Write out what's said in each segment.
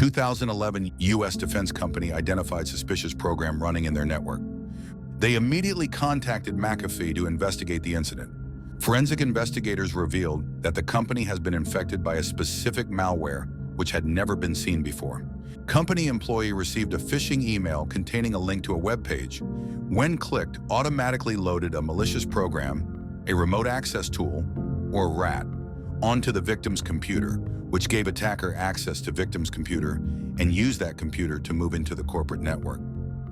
2011 U.S. defense company identified suspicious program running in their network. They immediately contacted McAfee to investigate the incident. Forensic investigators revealed that the company has been infected by a specific malware which had never been seen before. Company employee received a phishing email containing a link to a web page. When clicked, automatically loaded a malicious program, a remote access tool, or RAT, onto the victim's computer, which gave attacker access to victim's computer and used that computer to move into the corporate network.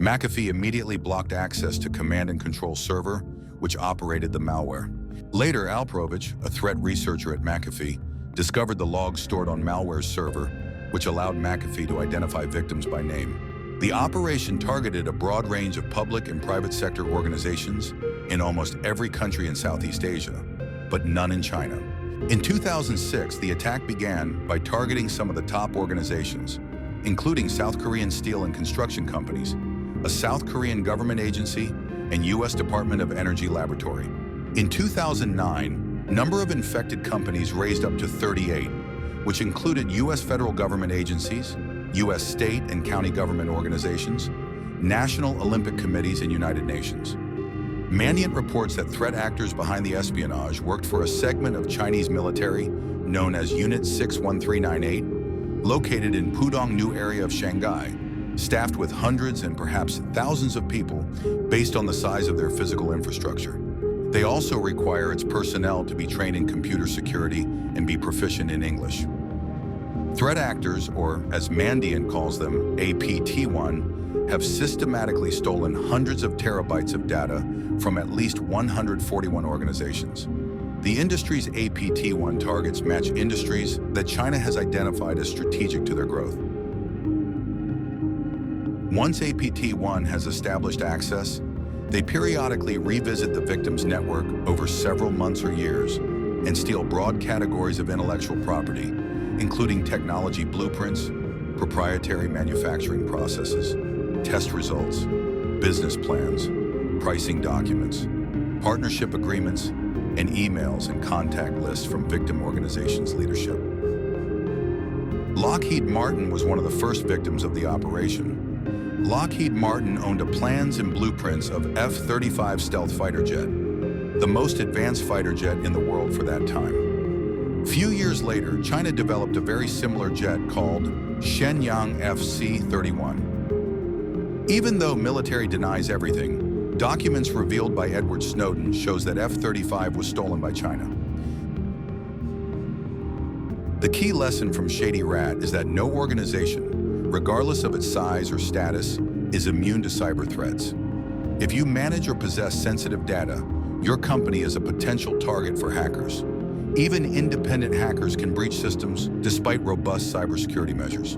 McAfee immediately blocked access to command and control server, which operated the malware. Later, Alprovich, a threat researcher at McAfee, discovered the logs stored on malware's server, which allowed McAfee to identify victims by name. The operation targeted a broad range of public and private sector organizations in almost every country in Southeast Asia, but none in China. In 2006, the attack began by targeting some of the top organizations, including South Korean steel and construction companies, a South Korean government agency, and U.S. Department of Energy laboratory. In 2009, number of infected companies raised up to 38, which included U.S. federal government agencies, U.S. state and county government organizations, national Olympic committees, and United Nations. Mandiant reports that threat actors behind the espionage worked for a segment of Chinese military known as Unit 61398, located in Pudong New area of Shanghai, staffed with hundreds and perhaps thousands of people based on the size of their physical infrastructure. They also require its personnel to be trained in computer security and be proficient in English. Threat actors, or as Mandiant calls them, APT1, have systematically stolen hundreds of terabytes of data from at least 141 organizations. The industry's APT1 targets match industries that China has identified as strategic to their growth. Once APT1 has established access, they periodically revisit the victim's network over several months or years and steal broad categories of intellectual property, including technology blueprints, proprietary manufacturing processes, test results, business plans, pricing documents, partnership agreements, and emails and contact lists from victim organizations' leadership. Lockheed Martin was one of the first victims of the operation. Lockheed Martin owned plans and blueprints of F-35 stealth fighter jet, the most advanced fighter jet in the world for that time. Few years later, China developed a very similar jet called Shenyang FC-31. Even though military denies everything, documents revealed by Edward Snowden shows that F-35 was stolen by China. The key lesson from Shady Rat is that no organization, regardless of its size or status, is immune to cyber threats. If you manage or possess sensitive data, your company is a potential target for hackers. Even independent hackers can breach systems despite robust cybersecurity measures.